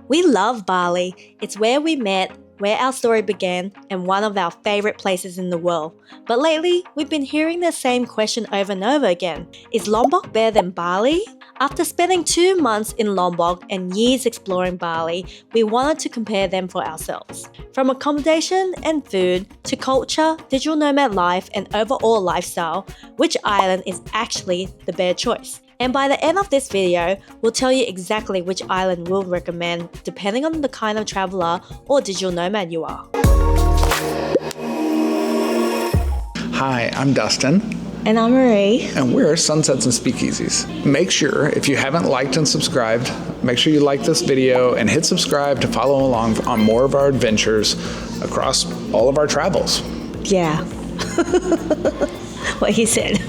We love Bali. It's where we met, where our story began, and one of our favorite places in the world. But lately, we've been hearing the same question over and over again. Is Lombok better than Bali? After spending 2 months in Lombok and years exploring Bali, we wanted to compare them for ourselves. From accommodation and food to culture, digital nomad life, and overall lifestyle, which island is actually the better choice? And by the end of this video, we'll tell you exactly which island we'll recommend depending on the kind of traveler or digital nomad you are. Hi, I'm Dustin. And I'm Marie. And we're Sunsets and Speakeasies. Make sure, if you haven't liked and subscribed, make sure you like this video and hit subscribe to follow along on more of our adventures across all of our travels. Yeah. What he said.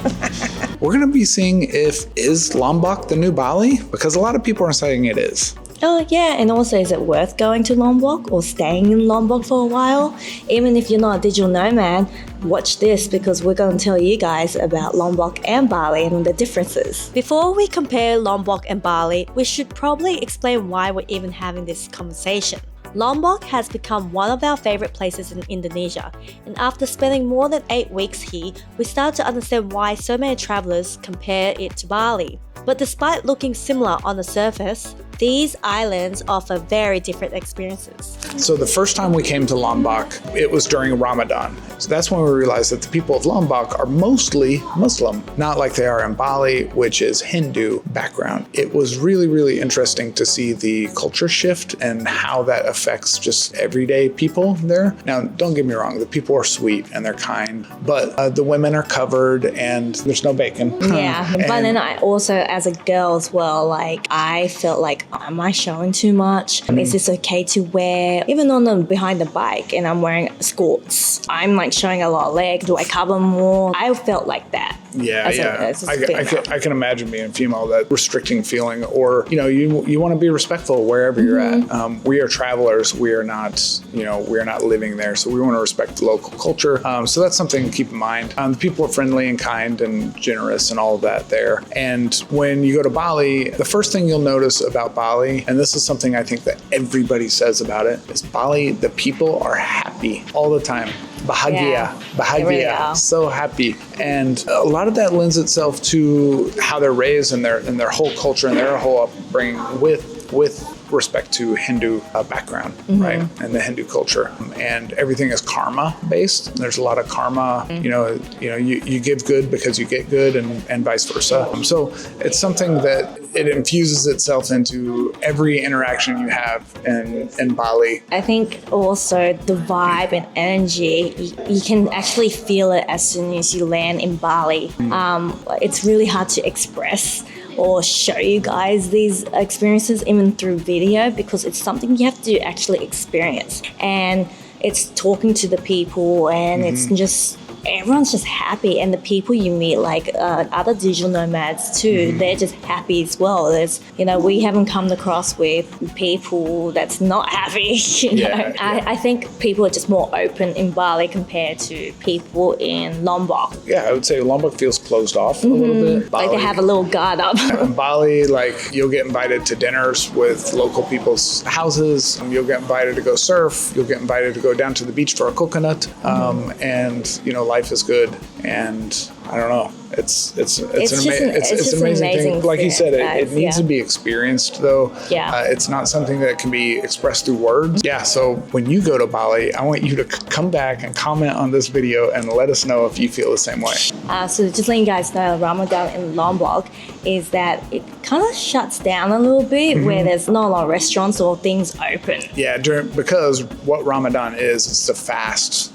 We're going to be seeing is Lombok the new Bali? Because a lot of people are saying it is. Oh yeah, and also is it worth going to Lombok or staying in Lombok for a while? Even if you're not a digital nomad, watch this because we're going to tell you guys about Lombok and Bali and the differences. Before we compare Lombok and Bali, we should probably explain why we're even having this conversation. Lombok has become one of our favorite places in Indonesia, and after spending more than 8 weeks here, we started to understand why so many travelers compare it to Bali. But despite looking similar on the surface, these islands offer very different experiences. So the first time we came to Lombok, it was during Ramadan. So that's when we realized that the people of Lombok are mostly Muslim, not like they are in Bali, which is Hindu background. It was really, really interesting to see the culture shift and how that affects just everyday people there. Now, don't get me wrong, the people are sweet and they're kind, but the women are covered and there's no bacon. Yeah, but then I also, as a girl as well, I felt like, am I showing too much? Is this okay to wear? Even on behind the bike and I'm wearing skirts, I'm showing a lot of leg. Do I cover more? I felt like that. Yeah. I can imagine being a female, that restricting feeling, or you want to be respectful wherever you're at. We are travelers. We are not living there, so we want to respect the local culture. So that's something to keep in mind. The people are friendly and kind and generous and all of that there. And when you go to Bali, the first thing you'll notice about Bali, and this is something I think that everybody says about it, is Bali, the people are happy all the time. Bahagia, really so happy. And a lot of that lends itself to how they're raised and their whole culture and their whole upbringing with respect to Hindu background, right? And the Hindu culture. And everything is karma based. There's a lot of karma, you give good because you get good and vice versa. So it's something that it infuses itself into every interaction you have in Bali. I think also the vibe and energy, you can actually feel it as soon as you land in Bali. It's really hard to express or show you guys these experiences even through video because it's something you have to actually experience. And it's talking to the people and it's just, everyone's just happy, and the people you meet, other digital nomads too, they're just happy as well. There's, we haven't come across with people that's not happy. I think people are just more open in Bali compared to people in Lombok. Yeah, I would say Lombok feels closed off a little bit. Bali, they have a little guard up. In Bali, you'll get invited to dinners with local people's houses. You'll get invited to go surf. You'll get invited to go down to the beach for a coconut. And life is good, and I don't know. It's an amazing thing. Like you said, it needs to be experienced, though. Yeah. It's not something that can be expressed through words. Yeah. So when you go to Bali, I want you to come back and comment on this video and let us know if you feel the same way. So just letting you guys know, Ramadan in Lombok is that it kind of shuts down a little bit, where there's not a lot of restaurants or things open. Yeah. Because what Ramadan is, it's a fast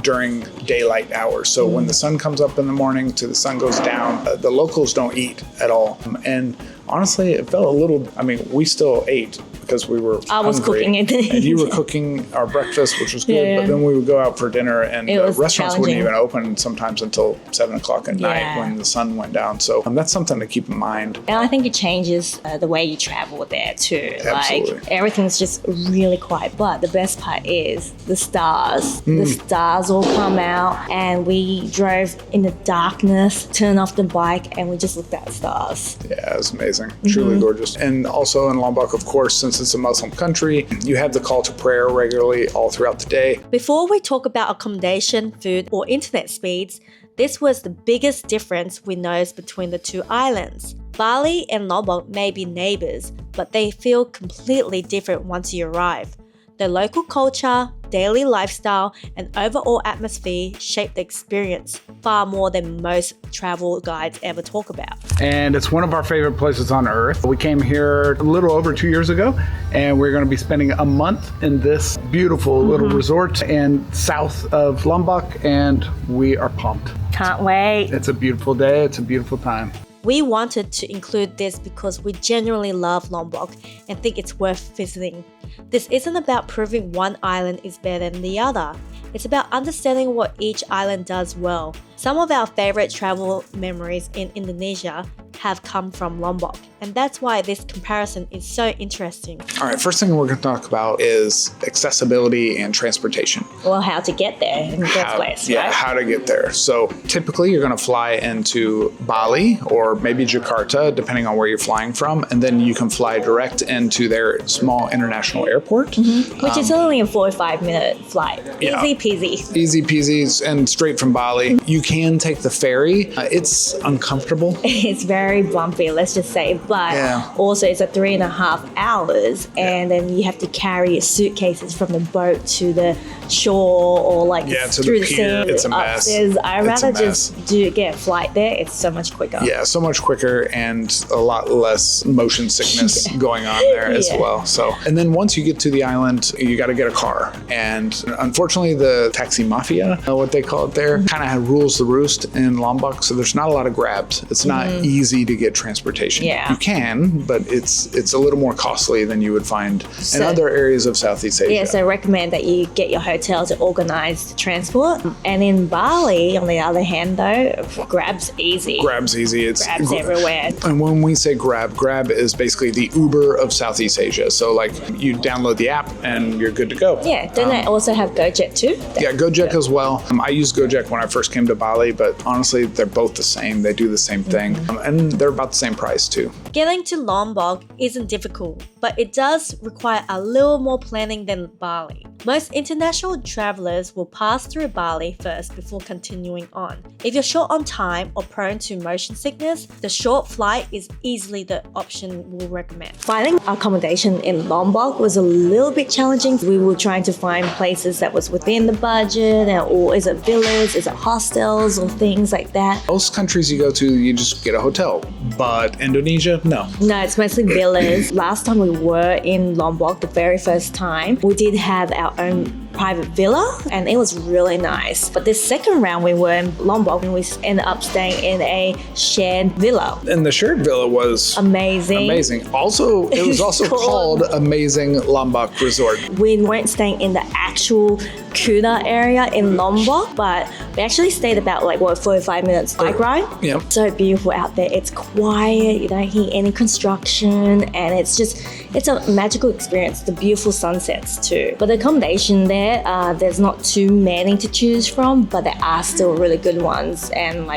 during daylight hours. So when the sun comes up in the morning to the sun goes down, the locals don't eat at all. And honestly, it felt a little, we still ate because we were I was hungry. cooking it. And you were cooking our breakfast, which was good. But then we would go out for dinner, and restaurants wouldn't even open sometimes until 7 o'clock at night when the sun went down. So that's something to keep in mind. And I think it changes the way you travel there too. Absolutely. Everything's just really quiet. But the best part is the stars. The stars all come out, and we drove in the darkness, turned off the bike, and we just looked at stars. Yeah, it was amazing. amazing, truly gorgeous. And also in Lombok, of course, since it's a Muslim country, you have the call to prayer regularly all throughout the day. Before we talk about accommodation, food, or internet speeds, this was the biggest difference we noticed between the two islands. Bali and Lombok may be neighbors, but they feel completely different once you arrive. The local culture, daily lifestyle, and overall atmosphere shape the experience far more than most travel guides ever talk about. And it's one of our favorite places on earth. We came here a little over 2 years ago, and we're going to be spending a month in this beautiful little resort in south of Lombok, and we are pumped. Can't wait. It's a beautiful day. It's a beautiful time. We wanted to include this because we genuinely love Lombok and think it's worth visiting. This isn't about proving one island is better than the other. It's about understanding what each island does well. Some of our favorite travel memories in Indonesia have come from Lombok, and that's why this comparison is so interesting. All right, first thing we're going to talk about is accessibility and transportation. Well, how to get there in the first place, Yeah, right? how to get there. So typically you're going to fly into Bali or maybe Jakarta, depending on where you're flying from, and then you can fly direct into their small international airport. Which is only a 45-minute flight. Yeah. Easy peasy. Easy peasy and straight from Bali. You can take the ferry. It's uncomfortable. It's very bumpy, let's just say, but also it's a 3.5 hours, and then you have to carry your suitcases from the boat to the shore or like to through the the pier. sea It's a mess. upstairs. I'd It's a rather mess. just get a flight there. It's so much quicker. Yeah, so much quicker and a lot less motion sickness going on there as well. So, and then once you get to the island, you got to get a car. And unfortunately, the taxi mafia, what they call it there, kind of rules the roost in Lombok. So there's not a lot of grabs. It's not easy to get transportation. Yeah. You can, but it's a little more costly than you would find in other areas of Southeast Asia. Yeah, so I recommend that you get your hotel to organize the transport. And in Bali, on the other hand, though, Grab's easy. Grab's easy. It's Grab's everywhere. And when we say Grab is basically the Uber of Southeast Asia. So like you download the app and you're good to go. Yeah, don't they also have Gojek too? Yeah, Gojek as well. I used Gojek when I first came to Bali, but honestly, they're both the same. They do the same thing. And they're about the same price too. Getting to Lombok isn't difficult, but it does require a little more planning than Bali. Most international travelers will pass through Bali first before continuing on. If you're short on time or prone to motion sickness, the short flight is easily the option we'll recommend. Finding accommodation in Lombok was a little bit challenging. We were trying to find places that was within the budget, or is it villas, is it hostels, or things like that. Most countries you go to, you just get a hotel. But Indonesia, no. No, it's mostly villas. Last time we were in Lombok, the very first time, we did have our own private villa, and it was really nice. But this second round we were in Lombok, and we ended up staying in a shared villa. And the shared villa was amazing. Also, it was also called Amazing Lombok Resort. We weren't staying in the actual Kuta area in Lombok, but we actually stayed about 45 minutes bike ride. Yep. So beautiful out there. It's quiet, you don't hear any construction, and it's a magical experience. The beautiful sunsets too. But the accommodation there's not too many to choose from, but there are still really good ones and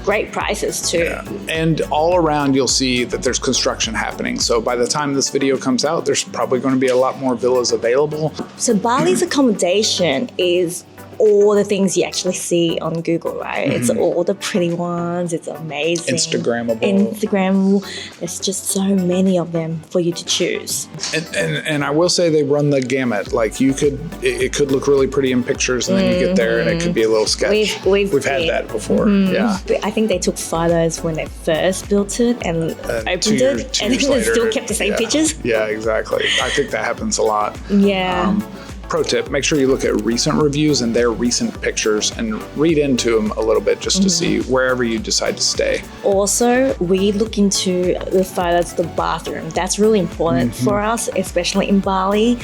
great prices too. Yeah. And all around you'll see that there's construction happening. So by the time this video comes out, there's probably going to be a lot more villas available. So Bali's accommodation is all the things you actually see on Google, right? It's all the pretty ones. It's amazing. Instagrammable. There's just so many of them for you to choose. And I will say they run the gamut. It could look really pretty in pictures, and then you get there and it could be a little sketch. We've had that before. Yeah. I think they took photos when they first built it and opened it, and then they still kept the same pictures. Yeah, exactly. I think that happens a lot. Yeah. Pro tip, make sure you look at recent reviews and their recent pictures and read into them a little bit just to see wherever you decide to stay. Also, we look into the photos of the bathroom. That's really important for us, especially in Bali,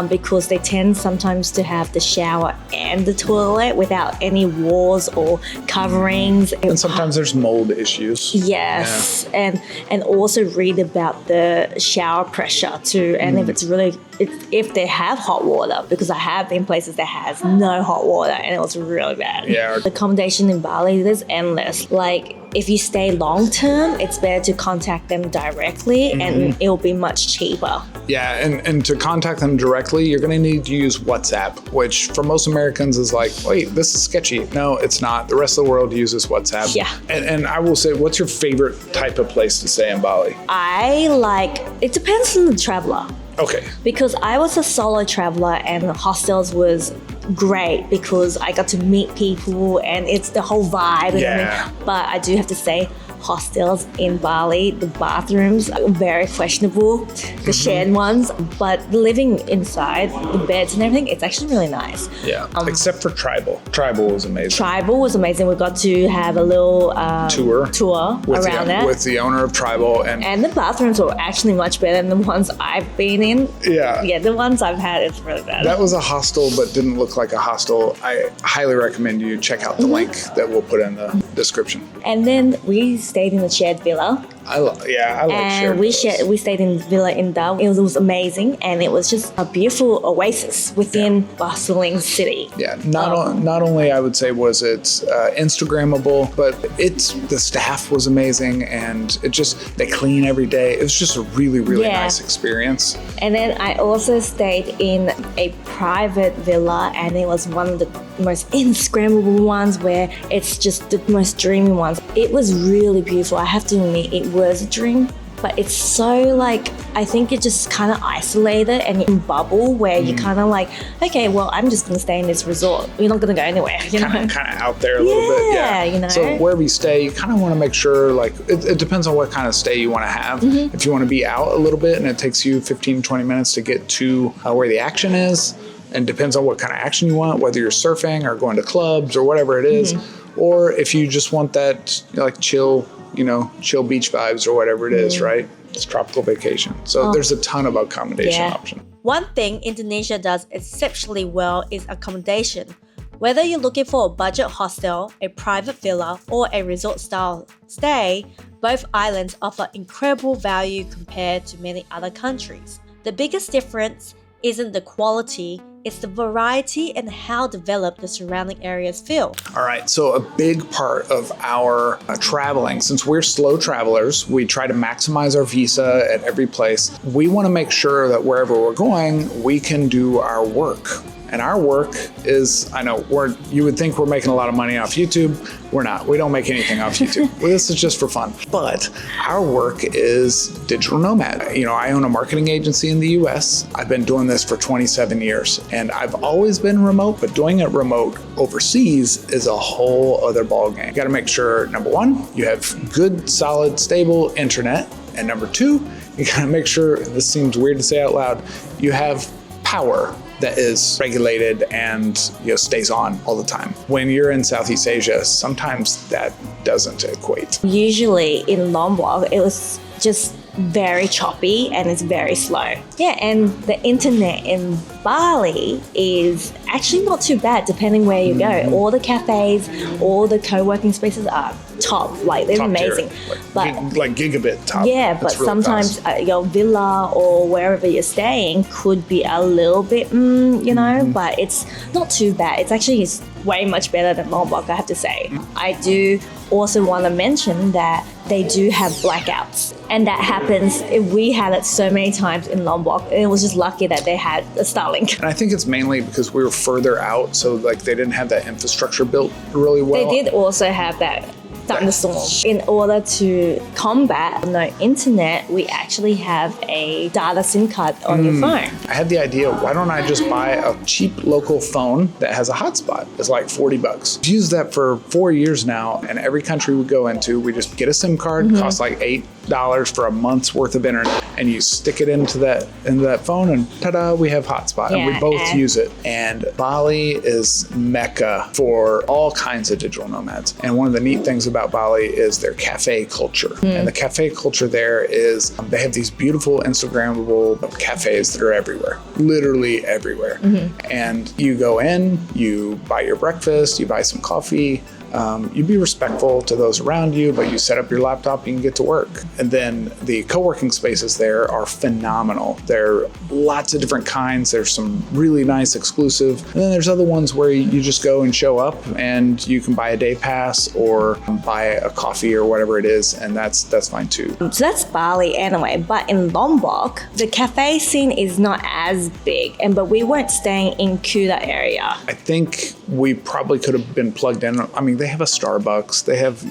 because they tend sometimes to have the shower and the toilet without any walls or coverings. And sometimes there's mold issues. Yes, and also read about the shower pressure too, and if they have hot water, because I have been places that has no hot water and it was really bad. Yeah. The accommodation in Bali is endless. Like if you stay long term, it's better to contact them directly and it'll be much cheaper. Yeah, and to contact them directly, you're going to need to use WhatsApp, which for most Americans is like, wait, this is sketchy. No, it's not. The rest of the world uses WhatsApp. Yeah. And I will say, what's your favorite type of place to stay in Bali? It depends on the traveler. Okay. Because I was a solo traveler and the hostels was great because I got to meet people and it's the whole vibe and everything. But I do have to say, hostels in Bali, the bathrooms are very questionable, the shared ones, but living inside, the beds and everything, it's actually really nice. Yeah, except for Tribal. Tribal was amazing. Tribal was amazing. We got to have a little tour with around that. With the owner of Tribal. And the bathrooms were actually much better than the ones I've been in. Yeah. Yeah, the ones I've had, it's really bad. That was a hostel, but didn't look like a hostel. I highly recommend you check out the link that we'll put in the description. And then we stayed in a shared villa. I like shared villas. We stayed in the villa in Dal. It was amazing, and it was just a beautiful oasis within bustling city. Yeah, not only I would say was it Instagrammable, but the staff was amazing, and they clean every day. It was just a really nice experience. And then I also stayed in a private villa, and it was one of the most Instagrammable ones where it's just the most dreamy ones. It was really beautiful. I have to admit, it was a dream, but it's so I think it just kind of isolated and in bubble where you kind of okay, well, I'm just going to stay in this resort. We're not going to go anywhere, you know? Kind of out there a little bit. Yeah, you know. So wherever you stay, you kind of want to make sure, it depends on what kind of stay you want to have. If you want to be out a little bit and it takes you 15, 20 minutes to get to where the action is, and depends on what kind of action you want, whether you're surfing or going to clubs or whatever it is, or if you just want that chill beach vibes or whatever it is, right? It's tropical vacation. So there's a ton of accommodation options. One thing Indonesia does exceptionally well is accommodation. Whether you're looking for a budget hostel, a private villa, or a resort-style stay, both islands offer incredible value compared to many other countries. The biggest difference isn't the quality, it's the variety and how developed the surrounding areas feel. All right, so a big part of our traveling, since we're slow travelers, we try to maximize our visa at every place. We want to make sure that wherever we're going, we can do our work. And our work is, you would think we're making a lot of money off YouTube. We're not. We don't make anything off YouTube. Well, this is just for fun. But our work is digital nomad. I own a marketing agency in the US. I've been doing this for 27 years. And I've always been remote, but doing it remote overseas is a whole other ballgame. You got to make sure, number one, you have good, solid, stable internet. And number two, you got to make sure, this seems weird to say out loud, you have power that is regulated and stays on all the time. When you're in Southeast Asia, sometimes that doesn't equate. Usually in Lombok, it was just very choppy and it's very slow. Yeah, and the internet in Bali is actually not too bad depending where you go. All the cafes, all the co-working spaces are top, they're top amazing. Tier, but gigabit top. Yeah, but really sometimes your villa or wherever you're staying could be a little bit, but it's not too bad. It's actually way much better than Lombok, I have to say. I do also want to mention that they do have blackouts, and that happens. We had it so many times in Lombok, and it was just lucky that they had a Starlink. And I think it's mainly because we were further out, so they didn't have that infrastructure built really well. They did also have that thunderstorm. In order to combat no internet, we actually have a data SIM card on your phone. I had the idea, why don't I just buy a cheap local phone that has a hotspot? It's like $40. I've used that for 4 years now, and every country we go into, we just get a SIM card, costs like $8 for a month's worth of internet, and you stick it into that phone, and ta-da, we have hotspot. Yeah, and we both use it. And Bali is mecca for all kinds of digital nomads. And one of the neat things about Bali is their cafe culture. And the cafe culture there is, they have these beautiful Instagrammable cafes that are everywhere, literally everywhere. And you go in, you buy your breakfast, you buy some coffee, you be respectful to those around you, but you set up your laptop, you can get to work. And then the co-working spaces there are phenomenal. There are lots of different kinds. There's some really nice exclusive. And then there's other ones where you just go and show up and you can buy a day pass or buy a coffee or whatever it is. And that's fine too. So that's Bali anyway, but in Lombok, the cafe scene is not as big, but we weren't staying in Kuta area. I think we probably could have been plugged in. I mean, they have a Starbucks. They have,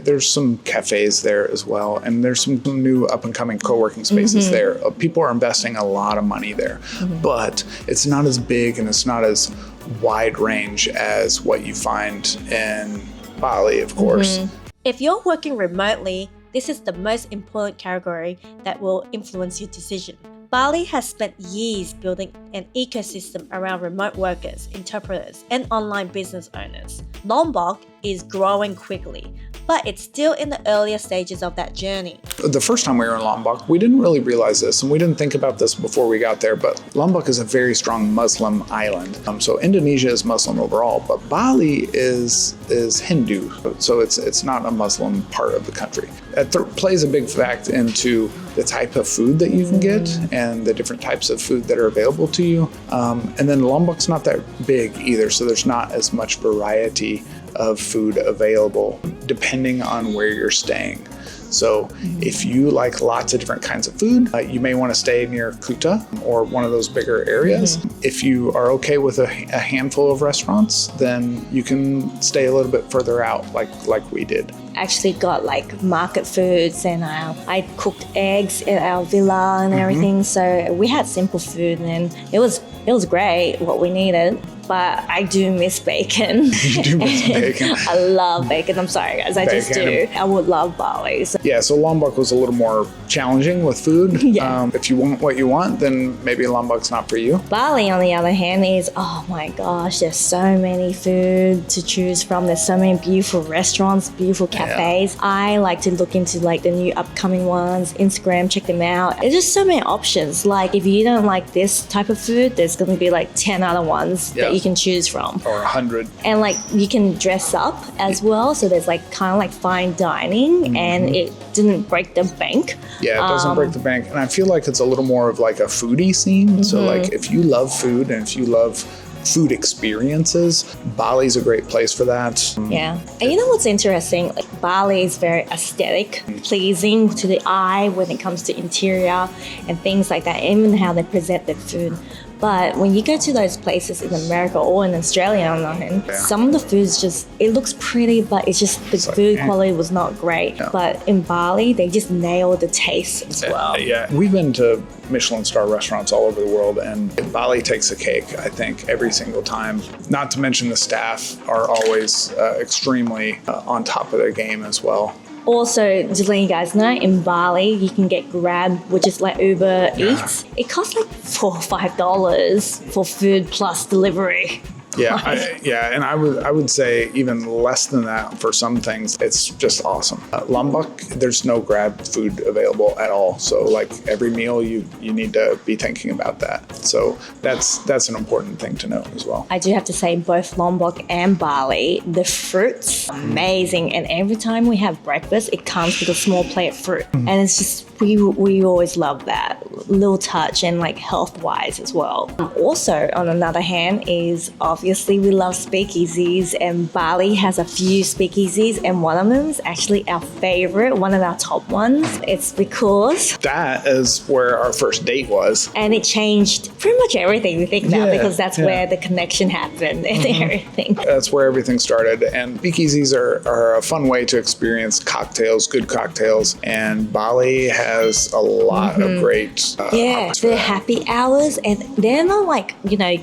there's some cafes there as well. And there's some new up and coming co-working spaces there. People are investing a lot of money there, but it's not as big and it's not as wide range as what you find in Bali, of course. If you're working remotely, this is the most important category that will influence your decision. Bali has spent years building an ecosystem around remote workers, interpreters, and online business owners. Lombok is growing quickly, but it's still in the earlier stages of that journey. The first time we were in Lombok, we didn't really realize this, and we didn't think about this before we got there, but Lombok is a very strong Muslim island. So Indonesia is Muslim overall, but Bali is Hindu, so it's not a Muslim part of the country. That plays a big fact into the type of food that you can get and the different types of food that are available to you. And then Lombok's not that big either, so there's not as much variety of food available depending on where you're staying. So if you like lots of different kinds of food, you may want to stay near Kuta or one of those bigger areas. If you are okay with a handful of restaurants, then you can stay a little bit further out like we did. Actually got like market foods, and I cooked eggs at our villa and everything. So we had simple food, and it was great what we needed. But I do miss bacon. You do miss bacon. I love bacon. I'm sorry, guys. I just do. I would love Bali. So Lombok was a little more challenging with food. If you want what you want, then maybe Lombok's not for you. Bali, on the other hand, is, oh my gosh, there's so many food to choose from. There's so many beautiful restaurants, beautiful cafes. I like to look into like the new upcoming ones, Instagram, check them out. There's just so many options. Like if you don't like this type of food, there's going to be like 10 other ones that you can choose from. Or 100. And like you can dress up as well. So there's like kind of like fine dining and it didn't break the bank. Yeah, it doesn't break the bank. And I feel like it's a little more of like a foodie scene. So like if you love food and if you love food experiences, Bali's a great place for that. Yeah. And you know what's interesting? Like Bali is very aesthetic, pleasing to the eye when it comes to interior and things like that, even how they present their food. But when you go to those places in America or in Australia, on the other hand, some of the food's just, it looks pretty, but it's just the food quality was not great. But in Bali, they just nailed the taste as well. Yeah, we've been to Michelin star restaurants all over the world, and Bali takes the cake, I think, every single time. Not to mention the staff are always extremely on top of their game as well. Also, just letting you guys know, in Bali, you can get Grab, which is like Uber Eats. It costs like $4 or $5 for food plus delivery. Yeah, and I would say even less than that for some things. It's just awesome. Lombok, there's no Grab food available at all. So like every meal, you need to be thinking about that. So that's an important thing to know as well. I do have to say, both Lombok and Bali, the fruit's amazing. And every time we have breakfast, it comes with a small plate of fruit. And it's just, we always love that little touch, and like health-wise as well. Also, on another hand, is obviously we love speakeasies, and Bali has a few speakeasies, and one of them is actually our favorite, one of our top ones. It's because that is where our first date was. And it changed pretty much everything we think about, because that's where the connection happened and everything. That's where everything started. And speakeasies are a fun way to experience cocktails, good cocktails. And Bali has a lot of great they're happy hours, and they're not like,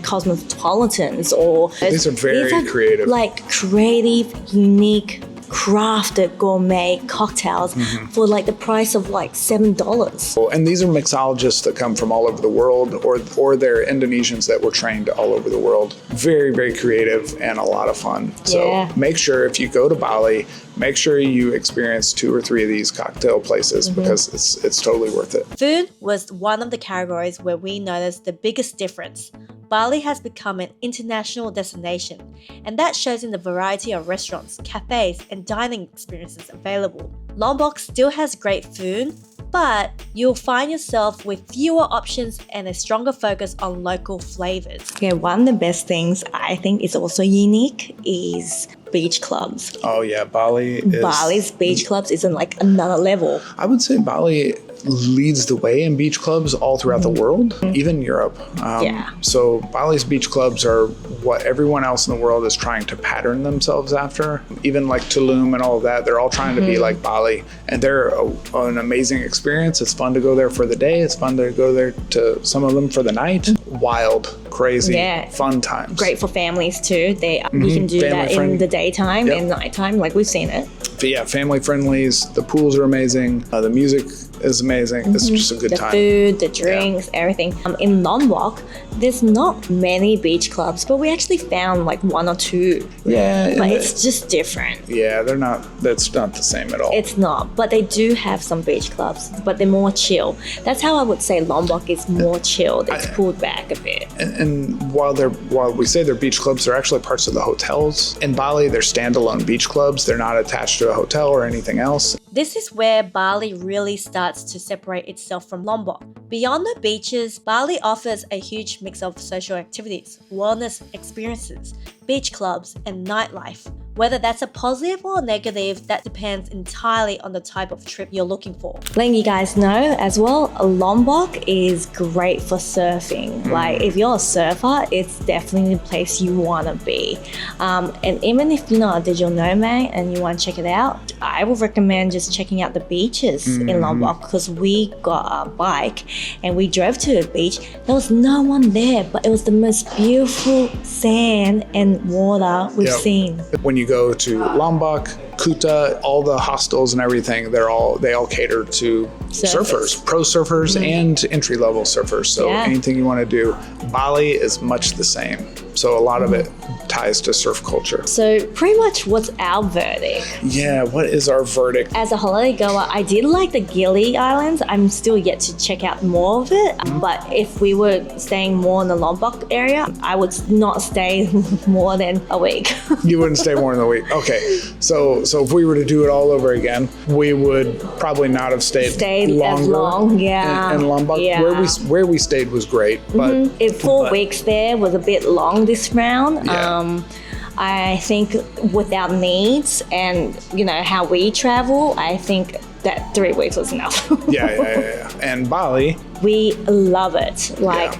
cosmopolitans or... These are very creative. Like creative, unique, crafted gourmet cocktails for like the price of like $7. And these are mixologists that come from all over the world, or they're Indonesians that were trained all over the world. Very, very creative and a lot of fun. So make sure if you go to Bali, make sure you experience 2 or 3 of these cocktail places because it's totally worth it. Food was one of the categories where we noticed the biggest difference. Bali has become an international destination, and that shows in the variety of restaurants, cafes, and dining experiences available. Lombok still has great food, but you'll find yourself with fewer options and a stronger focus on local flavors. Okay, one of the best things I think is also unique is beach clubs. Oh yeah, Bali's beach clubs is on like another level. I would say Bali leads the way in beach clubs all throughout the world, even Europe. So Bali's beach clubs are what everyone else in the world is trying to pattern themselves after. Even like Tulum and all of that, they're all trying to be like Bali, and they're an amazing experience. It's fun to go there for the day. It's fun to go there to some of them for the night. Wild, crazy, fun times. Great for families too. You can do that in the daytime and nighttime, like we've seen it. But yeah, family friendlies. The pools are amazing. The music is amazing. It's just a good time. The food, the drinks, everything. In Lombok, there's not many beach clubs, but we actually found like one or two. Yeah. But it's just different. Yeah, that's not the same at all. It's not, but they do have some beach clubs, but they're more chill. That's how I would say Lombok is more chilled. It's pulled back a bit. And while we say they're beach clubs, they're actually parts of the hotels. In Bali, they're standalone beach clubs. They're not attached to a hotel or anything else. This is where Bali really starts to separate itself from Lombok. Beyond the beaches, Bali offers a huge mix of social activities, wellness experiences, beach clubs, and nightlife. Whether that's a positive or negative, that depends entirely on the type of trip you're looking for. Letting you guys know as well, Lombok is great for surfing. Like if you're a surfer, it's definitely the place you want to be. And even if you're not a digital nomad and you want to check it out, I would recommend just checking out the beaches in Lombok, because we got a bike and we drove to the beach. There was no one there, but it was the most beautiful sand and water we've seen. When you go to Lombok, Kuta, all the hostels and everything, they all cater to surfers, pro surfers and entry-level surfers. So anything you want to do. Bali is much the same. So a lot of it ties to surf culture. So pretty much what's our verdict? Yeah, what is our verdict? As a holiday goer, I did like the Gili Islands. I'm still yet to check out more of it. But if we were staying more in the Lombok area, I would not stay more than a week. You wouldn't stay more than a week. Okay. So if we were to do it all over again, we would probably not have stayed longer as long. in Lombok. Yeah. Where we stayed was great, but 4 weeks there was a bit long this round. Yeah. I think with our needs and how we travel, I think that 3 weeks was enough. Yeah. And Bali, we love it.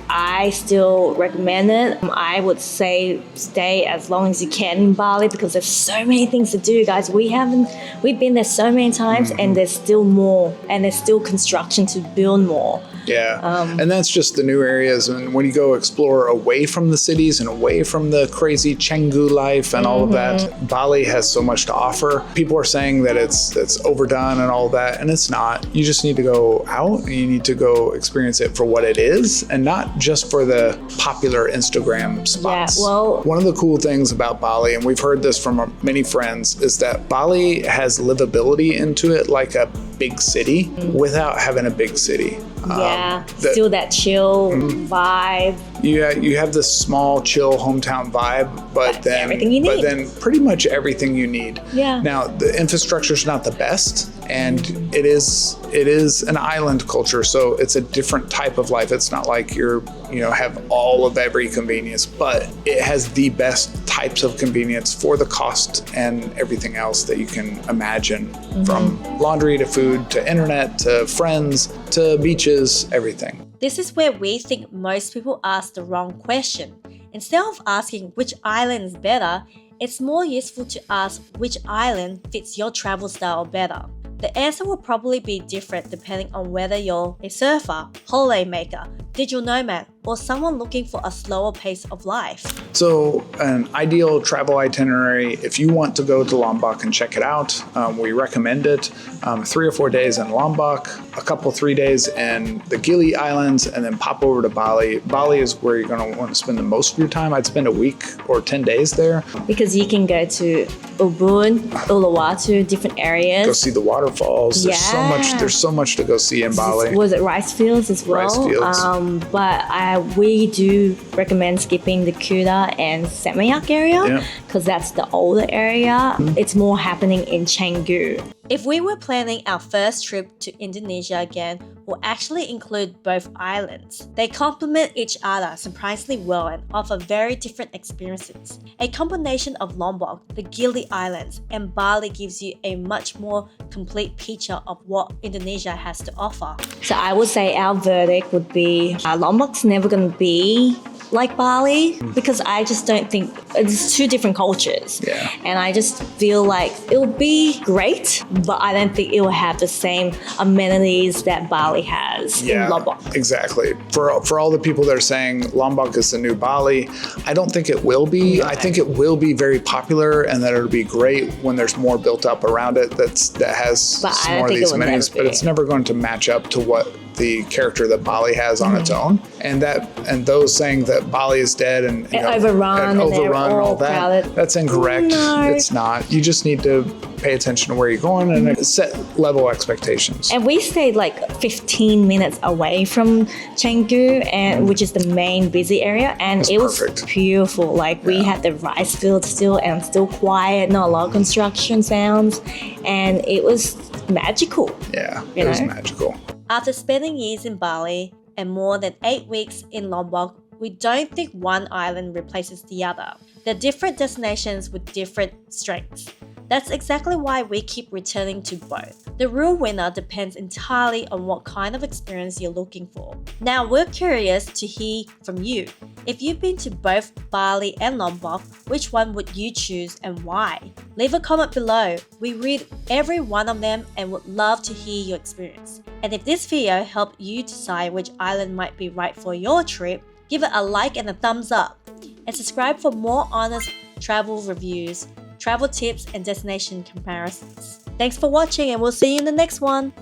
I still recommend it. I would say stay as long as you can in Bali, because there's so many things to do, guys. We've been there so many times, and there's still more, and there's still construction to build more. Yeah, and that's just the new areas. And when you go explore away from the cities and away from the crazy Canggu life and all of that, Bali has so much to offer. People are saying that it's overdone and all that, and it's not. You just need to go out and you need to go experience it for what it is, and not just for the popular Instagram spots. Yeah, well, one of the cool things about Bali, and we've heard this from many friends, is that Bali has livability into it like a big city without having a big city. Still that chill vibe. You have this small, chill hometown vibe, but then everything you need. But then pretty much everything you need. Yeah. Now the infrastructure's not the best, and it is an island culture, so it's a different type of life. It's not like you're have all of every convenience, but it has the best types of convenience for the cost and everything else that you can imagine, from laundry to food to internet to friends to beaches, everything. This is where we think most people ask the wrong question. Instead of asking which island is better, it's more useful to ask which island fits your travel style better. The answer will probably be different depending on whether you're a surfer, holiday maker, digital nomad, or someone looking for a slower pace of life. So an ideal travel itinerary, if you want to go to Lombok and check it out, we recommend it. 3 or 4 days in Lombok, a couple 3 days in the Gili Islands, and then pop over to Bali. Bali is where you're going to want to spend the most of your time. I'd spend a week or 10 days there. Because you can go to Ubud, Uluwatu, different areas. Go see the waterfalls. There's so much to go see in Bali. Was it rice fields as well? Rice fields. But I why we do recommend skipping the Kuta and Seminyak area, because that's the older area. It's more happening in Canggu. If we were planning our first trip to Indonesia again, we'll actually include both islands. They complement each other surprisingly well and offer very different experiences. A combination of Lombok, the Gili Islands, and Bali gives you a much more complete picture of what Indonesia has to offer. So I would say our verdict would be Lombok's never going to be like Bali, because I just don't think it's two different cultures. Yeah. And I just feel like it'll be great, but I don't think it will have the same amenities that Bali has in Lombok. Exactly. For all the people that are saying Lombok is the new Bali, I don't think it will be. I think it will be very popular and that it'll be great when there's more built up around it that has some more of these amenities, but it's never going to match up to what the character that Bali has on its own, and those saying that Bali is dead and overrun and all that, crowded. That's incorrect. No. It's not. You just need to pay attention to where you're going and set level expectations. And we stayed like 15 minutes away from Canggu, and which is the main busy area, and it was beautiful. Like we had the rice field still and still quiet, not a lot of construction sounds, and it was magical. Yeah, it was magical. After spending years in Bali and more than 8 weeks in Lombok, we don't think one island replaces the other. They're different destinations with different strengths. That's exactly why we keep returning to both. The real winner depends entirely on what kind of experience you're looking for. Now we're curious to hear from you. If you've been to both Bali and Lombok, which one would you choose and why? Leave a comment below. We read every one of them and would love to hear your experience. And if this video helped you decide which island might be right for your trip, give it a like and a thumbs up. And subscribe for more honest travel reviews, travel tips, and destination comparisons. Thanks for watching, and we'll see you in the next one.